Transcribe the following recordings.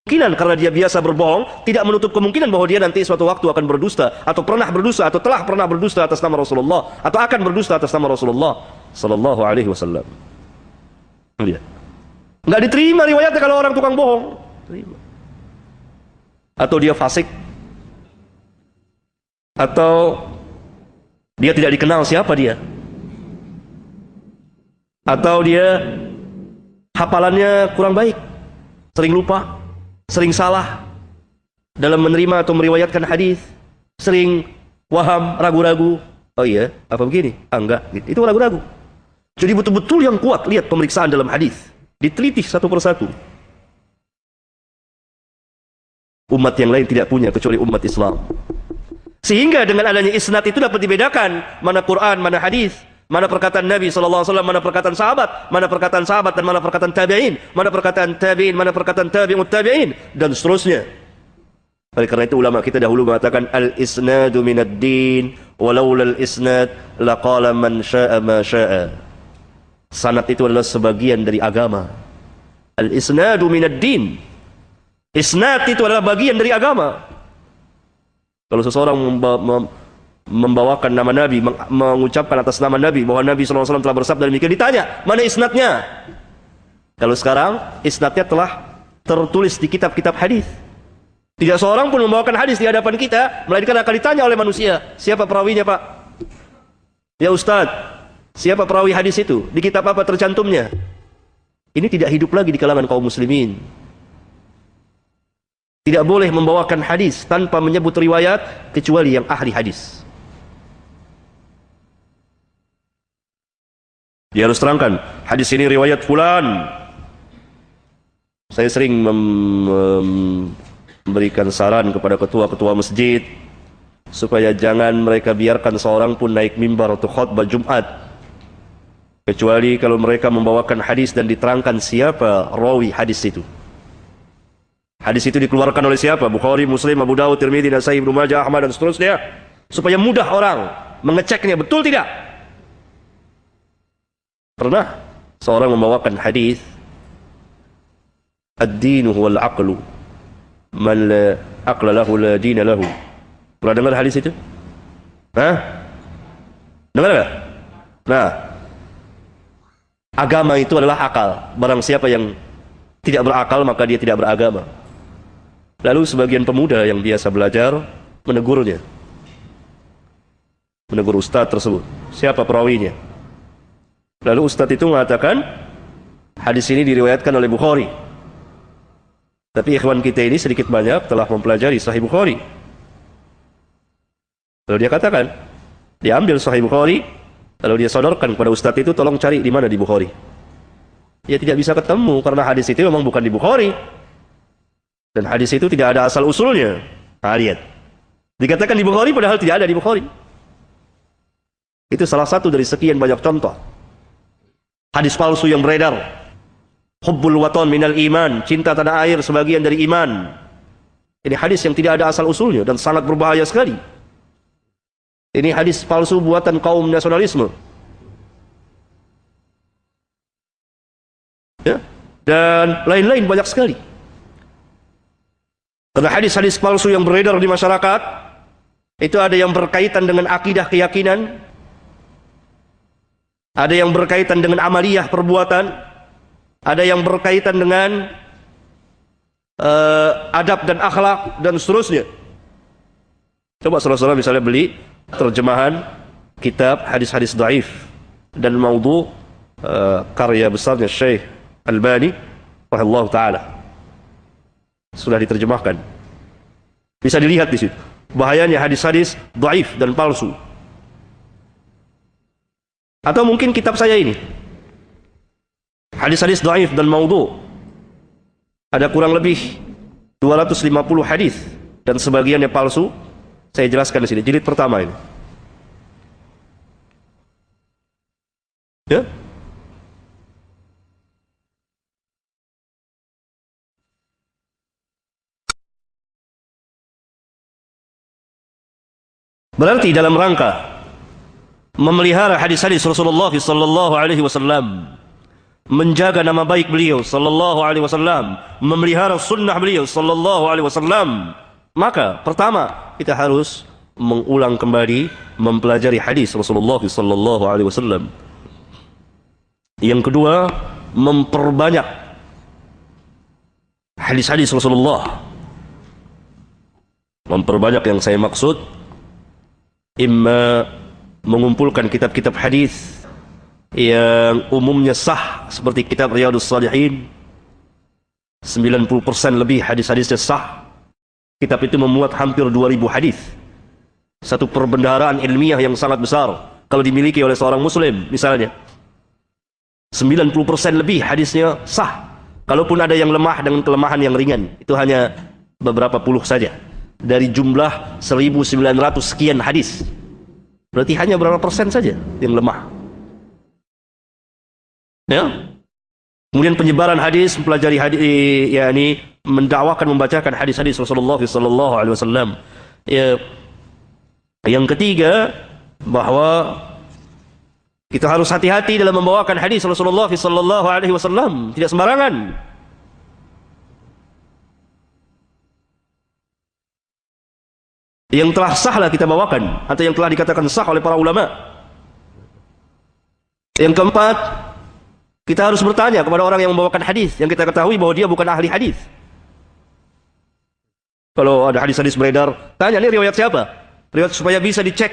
kemungkinan karena dia biasa berbohong, tidak menutup kemungkinan bahwa dia nanti suatu waktu akan berdusta, atau pernah berdusta, atau telah pernah berdusta atas nama Rasulullah, atau akan berdusta atas nama Rasulullah sallallahu alaihi wasallam. Lihat. Nggak diterima riwayatnya kalau orang tukang bohong. Terima. Atau dia fasik, atau dia tidak dikenal siapa dia, atau dia hafalannya kurang baik, sering lupa, sering salah dalam menerima atau meriwayatkan hadis, sering waham, ragu-ragu. Oh iya, apa begini? Ah, enggak, itu ragu-ragu. Jadi betul-betul yang kuat. Lihat pemeriksaan dalam hadis, diteliti satu persatu. Umat yang lain tidak punya kecuali umat Islam. Sehingga dengan adanya isnad itu dapat dibedakan mana Quran, mana hadis, mana perkataan Nabi SAW, mana perkataan sahabat, mana perkataan sahabat dan mana perkataan tabi'in, mana perkataan tabi'in, mana perkataan tabi'ut tabi'in, dan seterusnya. Oleh karena itu ulama kita dahulu mengatakan al-isnadu minad din, walaulal isnad laqala man sya'a ma sya'a. Sanad itu adalah sebagian dari agama. Al-isnadu minad din. Isnad itu adalah bagian dari agama. Kalau seseorang membawakan nama Nabi, mengucapkan atas nama Nabi bahwa Nabi SAW telah bersabda demikian, ditanya, mana isnadnya? Kalau sekarang, isnadnya telah tertulis di kitab-kitab hadis. Tidak seorang pun membawakan hadis di hadapan kita, melainkan akan ditanya oleh manusia, siapa perawinya Pak? Ya Ustaz, siapa perawi hadis itu? Di kitab apa tercantumnya? Ini tidak hidup lagi di kalangan kaum muslimin. Tidak boleh membawakan hadis tanpa menyebut riwayat, kecuali yang ahli hadis. Dia harus terangkan, hadis ini riwayat fulan. Saya sering memberikan saran kepada ketua-ketua masjid supaya jangan mereka biarkan seorang pun naik mimbar atau khutbah Jumat kecuali kalau mereka membawakan hadis dan diterangkan siapa rawi hadis itu. Hadis itu dikeluarkan oleh siapa? Bukhari, Muslim, Abu Dawud, Tirmidzi, Nasai, Ibnu Majah, Ahmad dan seterusnya, supaya mudah orang mengeceknya betul tidak. Pernah seorang membawakan hadis, ad-dinu huwal aqlu, man la aqla lahu la dina lahu. Pernah dengar hadis itu? Hah? Dengar enggak? Nah, agama itu adalah akal. Barang siapa yang tidak berakal, maka dia tidak beragama. Lalu sebagian pemuda yang biasa belajar menegurnya, menegur ustadz tersebut, siapa perawinya. Lalu ustadz itu mengatakan, hadis ini diriwayatkan oleh Bukhari. Tapi ikhwan kita ini sedikit banyak telah mempelajari Sahih Bukhari. Lalu dia katakan, dia ambil Sahih Bukhari, lalu dia sodorkan kepada ustadz itu, tolong cari di mana di Bukhari. Dia tidak bisa ketemu karena hadis itu memang bukan di Bukhari. Dan hadis itu tidak ada asal usulnya. Nah, lihat. Dikatakan di Bukhari padahal tidak ada di Bukhari. Itu salah satu dari sekian banyak contoh hadis palsu yang beredar. Hubbul watan minal iman, cinta tanah air sebagian dari iman. Ini hadis yang tidak ada asal usulnya dan sangat berbahaya sekali. Ini hadis palsu buatan kaum nasionalisme. Ya, dan lain-lain banyak sekali. Karena hadis-hadis palsu yang beredar di masyarakat itu ada yang berkaitan dengan akidah keyakinan, ada yang berkaitan dengan amaliyah perbuatan, ada yang berkaitan dengan adab dan akhlak dan seterusnya. Coba saudara-saudara misalnya beli terjemahan kitab hadis-hadis dhaif dan maudhu karya besarnya Syekh Albani rahimahullah taala. Sudah diterjemahkan. Bisa dilihat di situ bahayanya hadis-hadis dhaif dan palsu. Atau mungkin kitab saya ini, hadis-hadis dhaif dan maudhu. Ada kurang lebih 250 hadis dan sebagiannya palsu. Saya jelaskan di sini, jilid pertama ini. Ya. Berarti dalam rangka memelihara hadis-hadis Rasulullah sallallahu alaihi wasallam, menjaga nama baik beliau sallallahu alaihi wasallam, memelihara sunnah beliau sallallahu alaihi wasallam, maka pertama kita harus mengulang kembali mempelajari hadis Rasulullah sallallahu alaihi wasallam. Yang kedua, memperbanyak hadis-hadis Rasulullah. Memperbanyak yang saya maksud imma mengumpulkan kitab-kitab hadis yang umumnya sah seperti kitab Riyadhus Shalihin, 90% lebih hadis-hadisnya sah. Kitab itu memuat hampir 2000 hadis. Satu perbendaharaan ilmiah yang sangat besar kalau dimiliki oleh seorang muslim. Misalnya 90% lebih hadisnya sah. Kalaupun ada yang lemah dengan kelemahan yang ringan, itu hanya beberapa puluh saja dari jumlah 1900 sekian hadis. Berarti hanya berapa persen saja yang lemah. Ya. Kemudian penyebaran hadis, mempelajari hadis, yakni mendakwakan, membacakan hadis-hadis Rasulullah sallallahu alaihi wasallam. Ya. Yang ketiga, bahwa kita harus hati-hati dalam membawakan hadis Rasulullah sallallahu alaihi wasallam, tidak sembarangan. Yang telah sahlah kita bawakan, atau yang telah dikatakan sah oleh para ulama. Yang keempat, kita harus bertanya kepada orang yang membawakan hadis yang kita ketahui bahwa dia bukan ahli hadis. Kalau ada hadis-hadis beredar, tanya ini riwayat siapa? Riwayat supaya bisa dicek,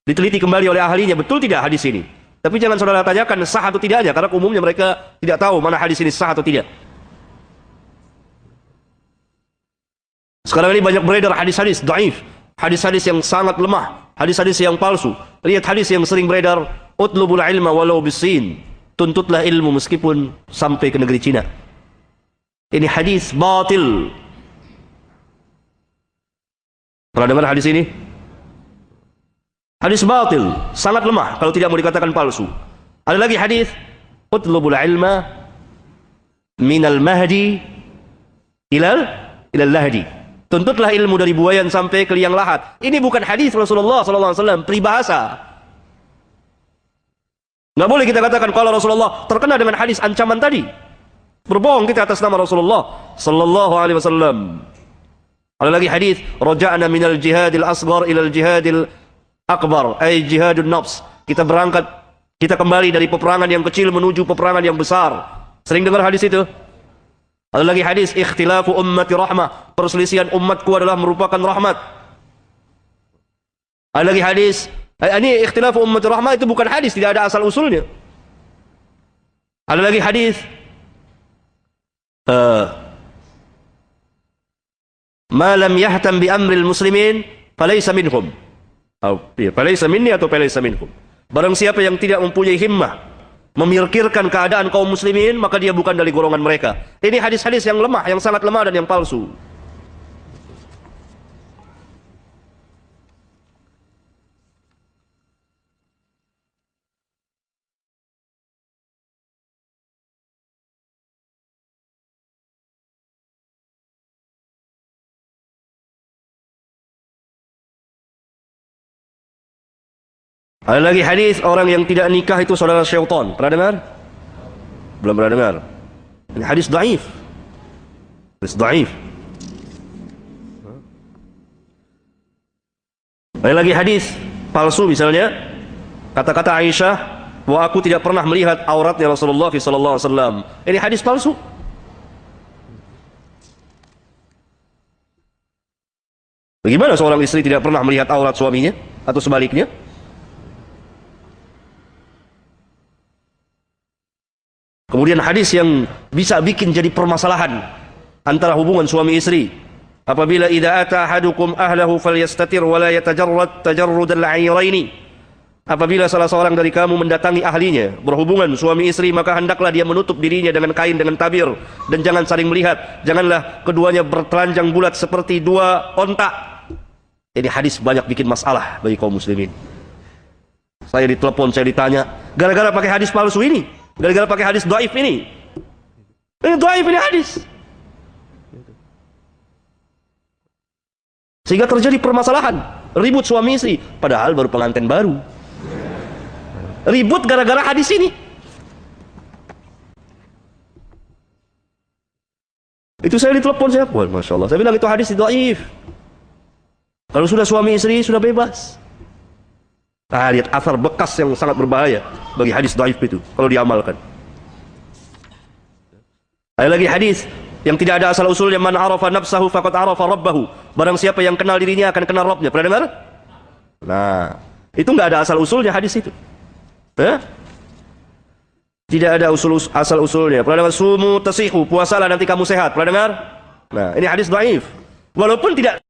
diteliti kembali oleh ahlinya, betul tidak hadis ini. Tapi jangan saudara tanyakan sah atau tidaknya, karena umumnya mereka tidak tahu mana hadis ini sah atau tidak. Sekarang ini banyak beredar hadis-hadis dhaif, hadis-hadis yang sangat lemah, hadis-hadis yang palsu. Lihat hadis yang sering beredar, utlubul ilma walau bisin, tuntutlah ilmu meskipun sampai ke negeri Cina. Ini hadis batil. Pernah dengar hadis ini? Hadis batil, sangat lemah kalau tidak mau dikatakan palsu. Ada lagi hadis, utlubul ilma minal mahdi ilal lahdi. Tuntutlah ilmu dari buayan sampai ke liang lahat. Ini bukan hadis Rasulullah SAW, peribahasa. Nggak boleh kita katakan kalau Rasulullah terkena dengan hadis ancaman tadi. Berbohong kita atas nama Rasulullah sallallahu alaihi wasallam. Ada lagi hadis, raja'na minal jihadil asghar ilal jihadil akbar, ay jihadun nafs. Kita berangkat, kita kembali dari peperangan yang kecil menuju peperangan yang besar. Sering dengar hadis itu? Ada lagi hadis, ikhtilafu ummati rahmah, perselisihan umatku adalah merupakan rahmat. Ada lagi hadis, ini ikhtilafu ummati rahmah, itu bukan hadis, tidak ada asal usulnya. Ada lagi hadis, ma lam yahtam bi amril muslimin falaysa minhum. Falaysa minni atau falaysa minhum. Barang siapa yang tidak mempunyai himmah memikirkan keadaan kaum muslimin, maka dia bukan dari golongan mereka. Ini hadis-hadis yang lemah, yang sangat lemah dan yang palsu. Ada lagi hadis, orang yang tidak nikah itu saudara syaitan. Pernah dengar? Belum pernah dengar. Ini hadis dhaif. Hadis dhaif. Ada lagi hadis palsu, misalnya kata-kata Aisyah bahwa aku tidak pernah melihat auratnya Rasulullah SAW. Ini hadis palsu. Bagaimana seorang istri tidak pernah melihat aurat suaminya atau sebaliknya? Kemudian hadis yang bisa bikin jadi permasalahan antara hubungan suami istri. Apabila idza ata ahadukum ahlahu falyastatir wa la yatajarrad tajarrudal 'ayraini. Apabila salah seorang dari kamu mendatangi ahlinya, berhubungan suami istri, maka hendaklah dia menutup dirinya dengan kain, dengan tabir, dan jangan saling melihat. Janganlah keduanya bertelanjang bulat seperti dua onta. Jadi hadis banyak bikin masalah bagi kaum muslimin. Saya ditelepon, saya ditanya, gara-gara pakai hadis palsu ini. Gara-gara pakai hadis dhaif ini. Ini dhaif ini hadis. Sehingga terjadi permasalahan, ribut suami istri, padahal baru pengantin baru. Ribut gara-gara hadis ini. Itu saya ditelepon saya, wah, Masya Allah. Saya bilang itu hadis dhaif. Kalau sudah suami istri sudah bebas. Nah, lihat asar bekas yang sangat berbahaya bagi hadis dhaif itu kalau diamalkan. Ada lagi hadis yang tidak ada asal usulnya, man arafa nafsahu faqad arafa rabbahu. Barang siapa yang kenal dirinya akan kenal Rabbnya. Pernah dengar? Nah, itu nggak ada asal usulnya hadis itu. Tidak ada asal usulnya. Pernah dengar sumu tasihu, puasalah nanti kamu sehat. Pernah dengar? Nah, ini hadis dhaif. Walaupun tidak